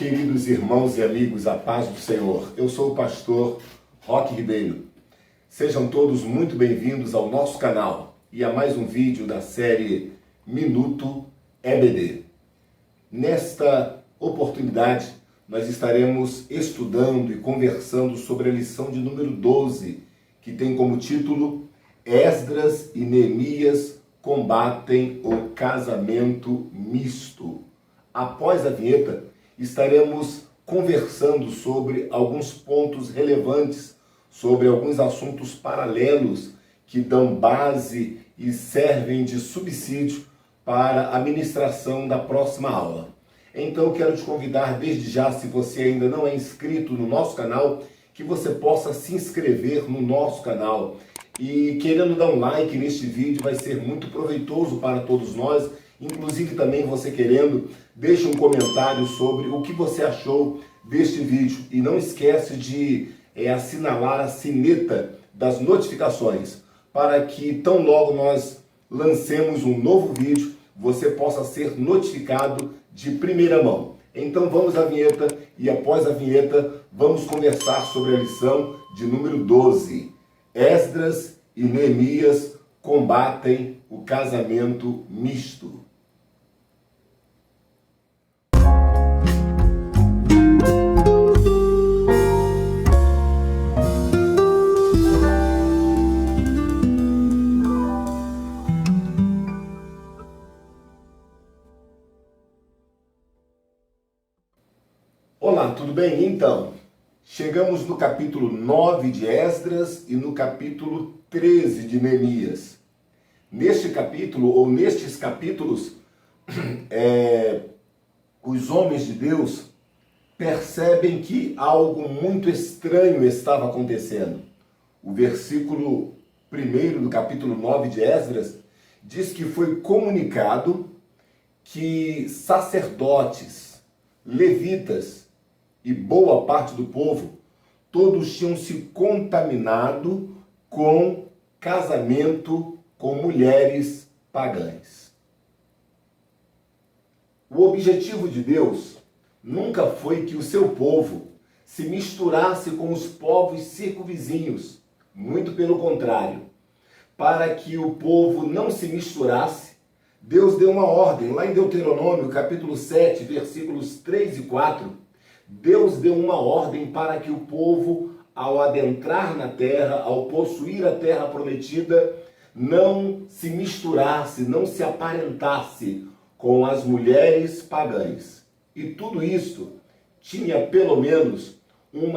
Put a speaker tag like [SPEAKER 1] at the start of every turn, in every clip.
[SPEAKER 1] Queridos irmãos e amigos, a paz do Senhor. Eu sou o pastor Roque Ribeiro. Sejam todos muito bem-vindos ao nosso canal e a mais um vídeo da série Minuto EBD. Nesta oportunidade, nós estaremos estudando e conversando sobre a lição de número 12, que tem como título Esdras e Neemias combatem o casamento misto. Após a vinheta, estaremos conversando sobre alguns pontos relevantes, sobre alguns assuntos paralelos que dão base e servem de subsídio para a ministração da próxima aula. Então eu quero te convidar desde já, se você ainda não é inscrito no nosso canal, que você possa se inscrever no nosso canal. E querendo dar um like neste vídeo, vai ser muito proveitoso para todos nós. Inclusive também você querendo, deixe um comentário sobre o que você achou deste vídeo. E não esquece de assinalar a sineta das notificações, para que tão logo nós lancemos um novo vídeo, você possa ser notificado de primeira mão. Então vamos à vinheta e após a vinheta vamos conversar sobre a lição de número 12. Esdras e Neemias combatem o casamento misto. Olá, tudo bem? Então, chegamos no capítulo 9 de Esdras e no capítulo 13 de Neemias. Neste capítulo, ou nestes capítulos, os homens de Deus percebem que algo muito estranho estava acontecendo. O versículo 1 do capítulo 9 de Esdras diz que foi comunicado que sacerdotes, levitas e boa parte do povo, todos tinham se contaminado com casamento com mulheres pagãs. O objetivo de Deus nunca foi que o seu povo se misturasse com os povos circunvizinhos, muito pelo contrário. Para que o povo não se misturasse, Deus deu uma ordem, lá em Deuteronômio, capítulo 7, versículos 3 e 4, Deus deu uma ordem para que o povo, ao adentrar na terra, ao possuir a terra prometida, não se misturasse, não se aparentasse com as mulheres pagãs. E tudo isso tinha pelo menos um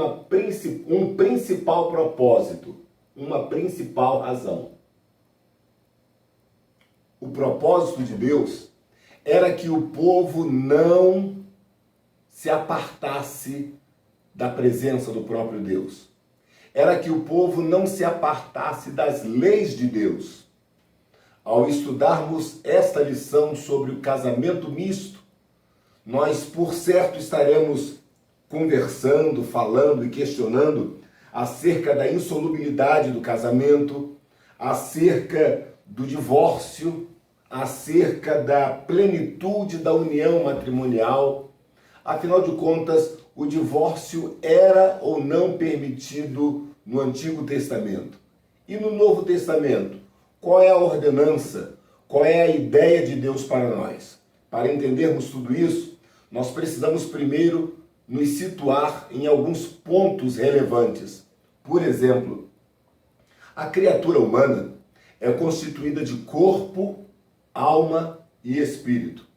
[SPEAKER 1] principal propósito, uma principal razão. O propósito de Deus era que o povo não se apartasse da presença do próprio Deus. Era que o povo não se apartasse das leis de Deus. Ao estudarmos esta lição sobre o casamento misto, nós, por certo, estaremos conversando, falando e questionando acerca da insolubilidade do casamento, acerca do divórcio, acerca da plenitude da união matrimonial. Afinal de contas, o divórcio era ou não permitido no Antigo Testamento? E no Novo Testamento, qual é a ordenança? Qual é a ideia de Deus para nós? Para entendermos tudo isso, nós precisamos primeiro nos situar em alguns pontos relevantes. Por exemplo, a criatura humana é constituída de corpo, alma e espírito.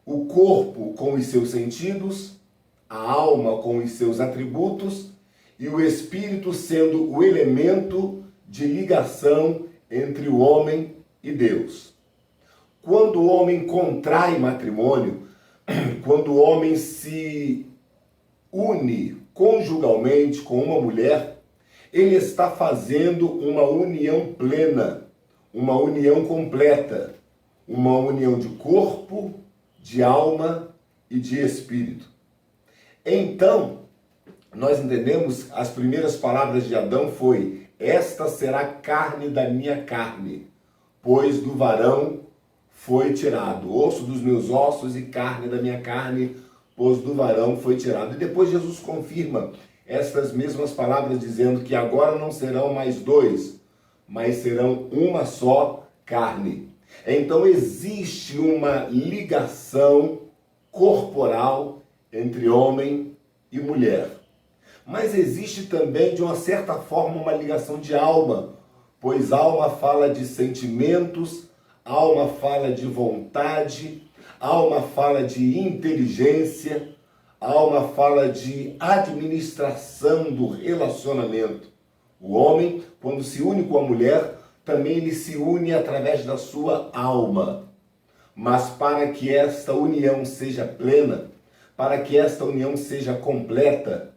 [SPEAKER 1] O corpo com os seus sentidos, a alma com os seus atributos e o espírito sendo o elemento de ligação entre o homem e Deus. Quando o homem contrai matrimônio, quando o homem se une conjugalmente com uma mulher, ele está fazendo uma união plena, uma união completa, uma união de corpo, de alma e de espírito. Então, nós entendemos, as primeiras palavras de Adão foi: esta será carne da minha carne, pois do varão foi tirado, osso dos meus ossos e carne da minha carne, pois do varão foi tirado. E depois Jesus confirma estas mesmas palavras, dizendo que agora não serão mais dois, mas serão uma só carne. Então existe uma ligação corporal entre homem e mulher. Mas existe também, de uma certa forma, uma ligação de alma, pois alma fala de sentimentos, alma fala de vontade, alma fala de inteligência, alma fala de administração do relacionamento. O homem, quando se une com a mulher, também ele se une através da sua alma. Mas para que esta união seja plena, para que esta união seja completa,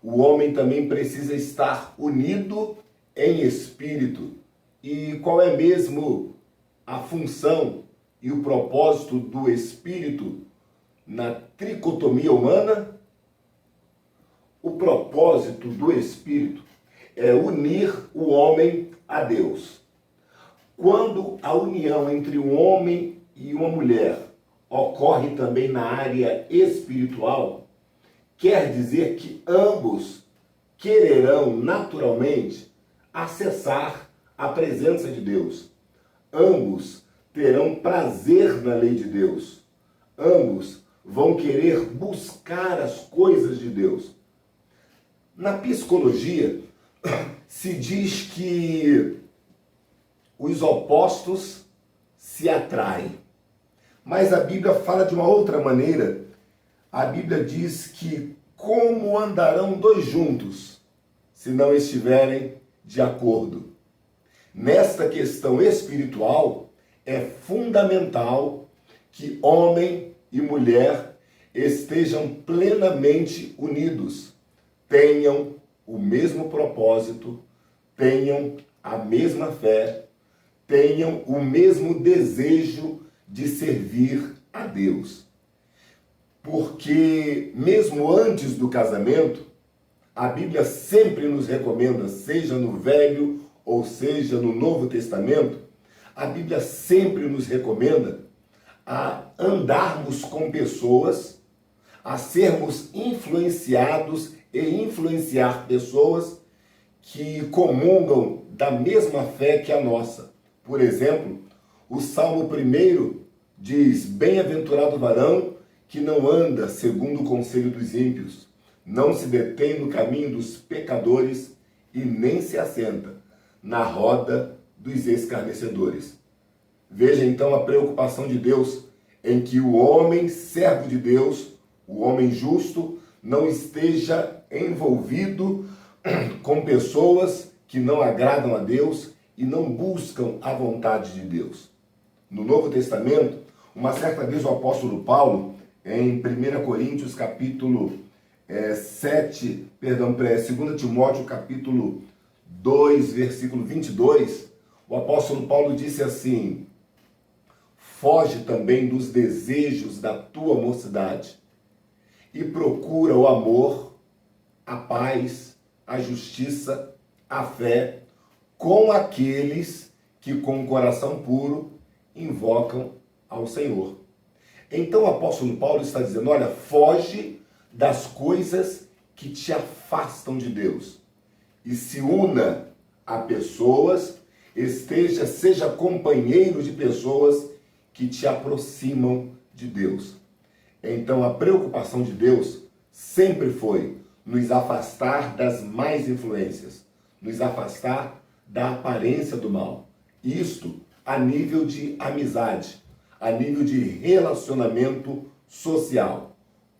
[SPEAKER 1] o homem também precisa estar unido em espírito. E qual é mesmo a função e o propósito do espírito na tricotomia humana? O propósito do espírito é unir o homem a Deus. Quando a união entre um homem e uma mulher ocorre também na área espiritual, quer dizer que ambos quererão naturalmente acessar a presença de Deus. Ambos terão prazer na lei de Deus. Ambos vão querer buscar as coisas de Deus. Na psicologia, se diz que os opostos se atraem. Mas a Bíblia fala de uma outra maneira. A Bíblia diz que como andarão dois juntos se não estiverem de acordo? Nesta questão espiritual, é fundamental que homem e mulher estejam plenamente unidos, tenham o mesmo propósito, tenham a mesma fé, tenham o mesmo desejo de servir a Deus. Porque mesmo antes do casamento, a Bíblia sempre nos recomenda, seja no Velho ou seja no Novo Testamento, a Bíblia sempre nos recomenda a andarmos com pessoas, a sermos influenciados e influenciar pessoas que comungam da mesma fé que a nossa. Por exemplo, o Salmo 1 diz: bem-aventurado o varão que não anda segundo o conselho dos ímpios, não se detém no caminho dos pecadores e nem se assenta na roda dos escarnecedores. Veja então a preocupação de Deus em que o homem servo de Deus, o homem justo, não esteja envolvido com pessoas que não agradam a Deus e não buscam a vontade de Deus. No Novo Testamento, uma certa vez o apóstolo Paulo, em 1 Coríntios capítulo 2 Timóteo capítulo 2, versículo 22, o apóstolo Paulo disse assim: foge também dos desejos da tua mocidade e procura o amor, a paz, a justiça, a fé, com aqueles que com o coração puro invocam ao Senhor. Então o apóstolo Paulo está dizendo: olha, foge das coisas que te afastam de Deus e se una a pessoas, seja companheiro de pessoas que te aproximam de Deus. Então a preocupação de Deus sempre foi nos afastar das más influências, nos afastar da aparência do mal. Isto a nível de amizade, a nível de relacionamento social.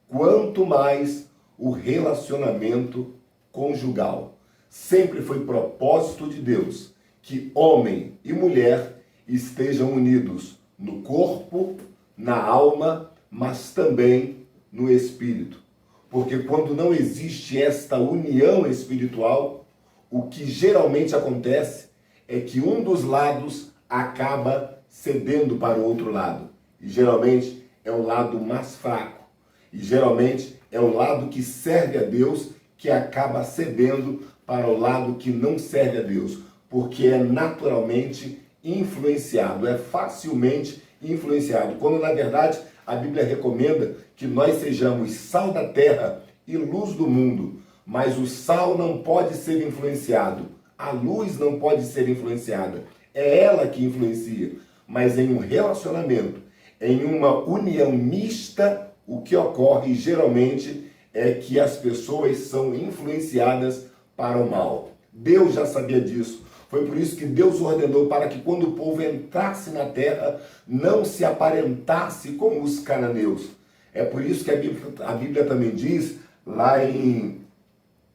[SPEAKER 1] Quanto mais o relacionamento conjugal. Sempre foi propósito de Deus que homem e mulher estejam unidos no corpo, na alma, mas também no espírito. Porque quando não existe esta união espiritual, o que geralmente acontece é que um dos lados acaba cedendo para o outro lado. E geralmente é o lado mais fraco. E geralmente é o lado que serve a Deus que acaba cedendo para o lado que não serve a Deus. Porque é naturalmente influenciado, é facilmente influenciado. Quando na verdade a Bíblia recomenda que nós sejamos sal da terra e luz do mundo, mas o sal não pode ser influenciado, a luz não pode ser influenciada, é ela que influencia, mas em um relacionamento, em uma união mista, o que ocorre geralmente é que as pessoas são influenciadas para o mal. Deus já sabia disso. Foi por isso que Deus ordenou para que quando o povo entrasse na terra, não se aparentasse com os cananeus. É por isso que a Bíblia também diz, lá em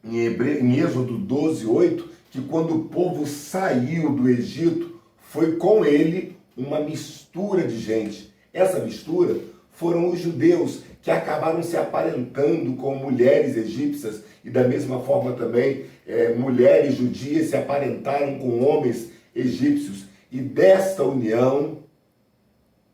[SPEAKER 1] Êxodo 12:8, que quando o povo saiu do Egito, foi com ele uma mistura de gente. Essa mistura foram os judeus que acabaram se aparentando com mulheres egípcias e da mesma forma também mulheres judias se aparentaram com homens egípcios. E desta união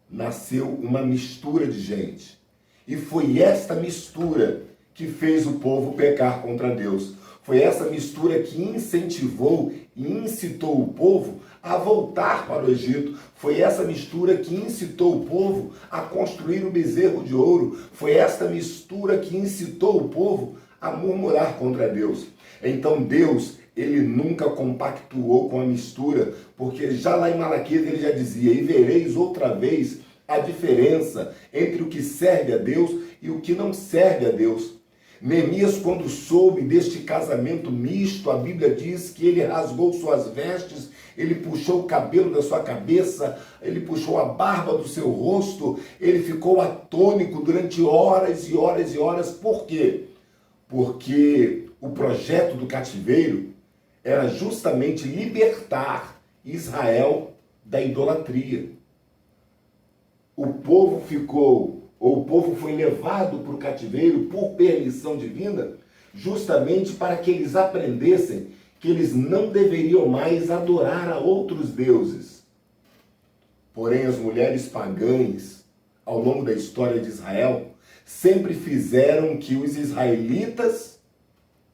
[SPEAKER 1] nasceu uma mistura de gente. E foi esta mistura que fez o povo pecar contra Deus. Foi essa mistura que incentivou e incitou o povo a voltar para o Egito. Foi essa mistura que incitou o povo a construir o bezerro de ouro. Foi esta mistura que incitou o povo a murmurar contra Deus. Então Deus, ele nunca compactuou com a mistura, porque já lá em Malaquias ele já dizia: e vereis outra vez a diferença entre o que serve a Deus e o que não serve a Deus. Neemias, quando soube deste casamento misto, a Bíblia diz que ele rasgou suas vestes, ele puxou o cabelo da sua cabeça, ele puxou a barba do seu rosto, ele ficou atônico durante horas e horas e horas. Por quê? Porque o projeto do cativeiro era justamente libertar Israel da idolatria. O povo foi levado para o cativeiro por permissão divina, justamente para que eles aprendessem que eles não deveriam mais adorar a outros deuses. Porém, as mulheres pagãs, ao longo da história de Israel, sempre fizeram que os israelitas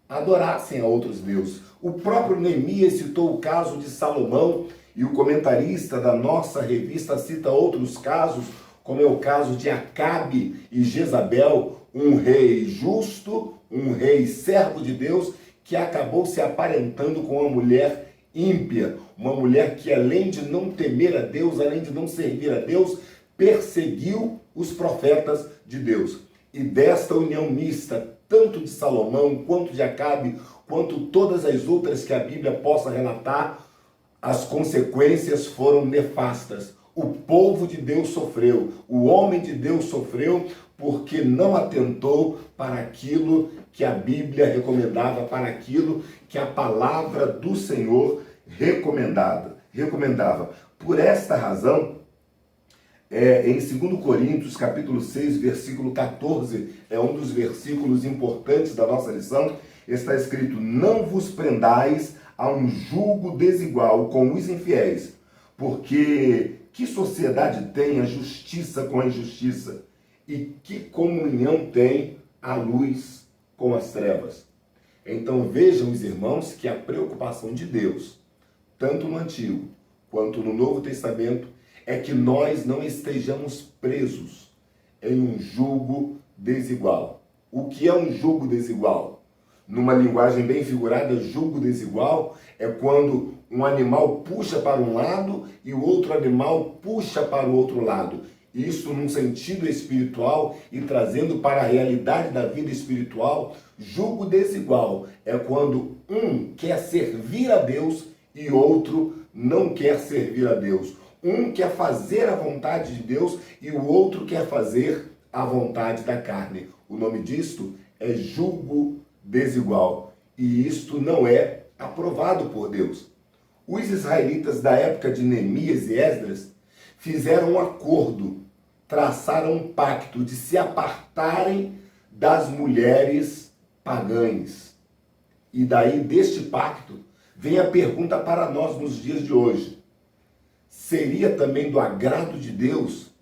[SPEAKER 1] adorassem a outros deuses. O próprio Neemias citou o caso de Salomão, e o comentarista da nossa revista cita outros casos, como é o caso de Acabe e Jezabel, um rei justo, um rei servo de Deus, que acabou se aparentando com uma mulher ímpia, uma mulher que, além de não temer a Deus, além de não servir a Deus, perseguiu os profetas de Deus. E desta união mista, tanto de Salomão, quanto de Acabe, quanto todas as outras que a Bíblia possa relatar, as consequências foram nefastas. O povo de Deus sofreu, o homem de Deus sofreu porque não atentou para aquilo que a Bíblia recomendava, para aquilo que a palavra do Senhor recomendava. Por esta razão, em 2 Coríntios, capítulo 6, versículo 14, é um dos versículos importantes da nossa lição, está escrito: não vos prendais a um jugo desigual com os infiéis, porque que sociedade tem a justiça com a injustiça? E que comunhão tem a luz com as trevas? Então vejam, os irmãos, que a preocupação de Deus, tanto no Antigo quanto no Novo Testamento, é que nós não estejamos presos em um jugo desigual. O que é um jugo desigual? Numa linguagem bem figurada, jugo desigual é quando um animal puxa para um lado e o outro animal puxa para o outro lado. Isso num sentido espiritual e trazendo para a realidade da vida espiritual, jugo desigual é quando um quer servir a Deus e outro não quer servir a Deus. Um quer fazer a vontade de Deus e o outro quer fazer a vontade da carne. O nome disto é jugo desigual. E isto não é aprovado por Deus. Os israelitas da época de Neemias e Esdras fizeram um acordo, traçaram um pacto de se apartarem das mulheres pagãs. E daí, deste pacto, vem a pergunta para nós nos dias de hoje. Seria também do agrado de Deus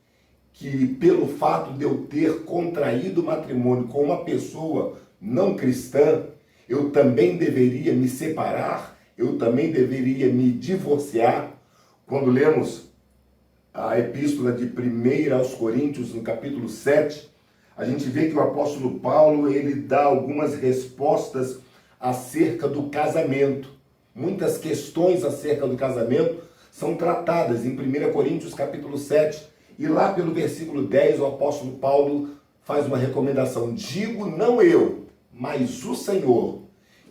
[SPEAKER 1] que, pelo fato de eu ter contraído matrimônio com uma pessoa não cristã, eu também deveria me separar? Eu também deveria me divorciar? Quando lemos a epístola de 1 aos Coríntios, no capítulo 7, a gente vê que o apóstolo Paulo, ele dá algumas respostas acerca do casamento. Muitas questões acerca do casamento são tratadas em 1 Coríntios capítulo 7, e lá pelo versículo 10 o apóstolo Paulo faz uma recomendação: digo não eu, mas o Senhor,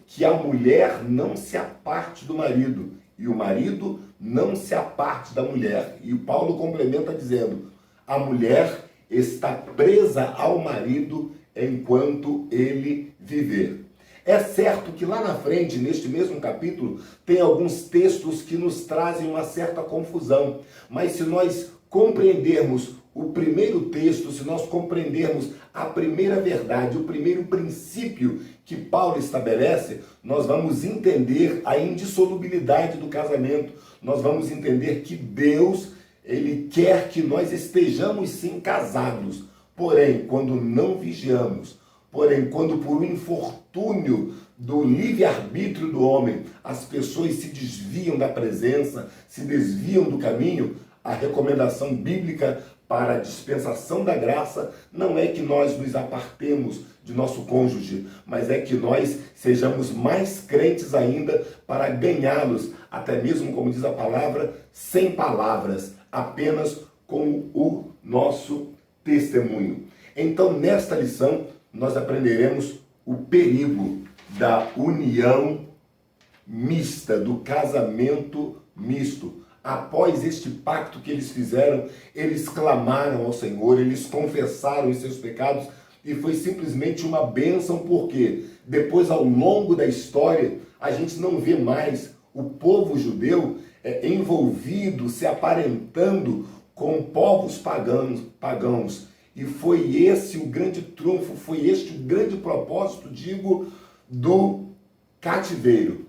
[SPEAKER 1] que a mulher não se aparte do marido, e o marido não se aparte da mulher. E o Paulo complementa dizendo: a mulher está presa ao marido enquanto ele viver. É certo que lá na frente, neste mesmo capítulo, tem alguns textos que nos trazem uma certa confusão, mas se nós compreendermos o primeiro texto, se nós compreendermos a primeira verdade, o primeiro princípio que Paulo estabelece, nós vamos entender a indissolubilidade do casamento, nós vamos entender que Deus, ele quer que nós estejamos sim casados, porém, quando não vigiamos, porém, quando por um infortúnio do livre-arbítrio do homem, as pessoas se desviam da presença, se desviam do caminho, a recomendação bíblica para a dispensação da graça não é que nós nos apartemos de nosso cônjuge, mas é que nós sejamos mais crentes ainda para ganhá-los, até mesmo, como diz a palavra, sem palavras, apenas com o nosso testemunho. Então, nesta lição, nós aprenderemos o perigo da união mista, do casamento misto. Após este pacto que eles fizeram, eles clamaram ao Senhor, eles confessaram os seus pecados e foi simplesmente uma bênção, porque depois, ao longo da história, a gente não vê mais o povo judeu envolvido, se aparentando com povos pagãos. E foi esse o grande trunfo, foi este o grande propósito, digo, do cativeiro.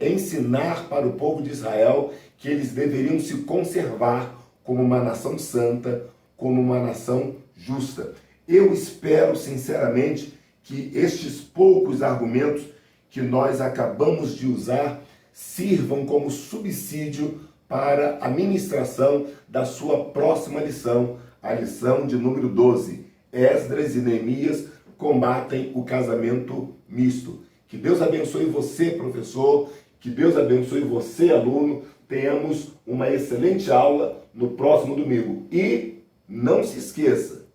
[SPEAKER 1] Ensinar para o povo de Israel que eles deveriam se conservar como uma nação santa, como uma nação justa. Eu espero, sinceramente, que estes poucos argumentos que nós acabamos de usar sirvam como subsídio para a ministração da sua próxima lição, a lição de número 12. Esdras e Neemias combatem o casamento misto. Que Deus abençoe você, professor, que Deus abençoe você, aluno. Tenhamos uma excelente aula no próximo domingo. E não se esqueça,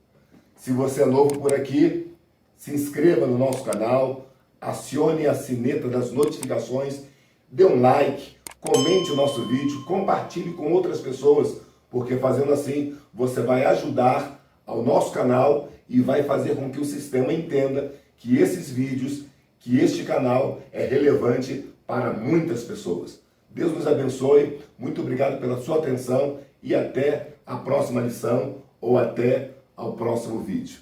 [SPEAKER 1] se você é novo por aqui, se inscreva no nosso canal, acione a sineta das notificações, dê um like, comente o nosso vídeo, compartilhe com outras pessoas, porque fazendo assim você vai ajudar ao nosso canal e vai fazer com que o sistema entenda que esses vídeos, que este canal é relevante para muitas pessoas. Deus nos abençoe, muito obrigado pela sua atenção e até a próxima lição ou até ao próximo vídeo.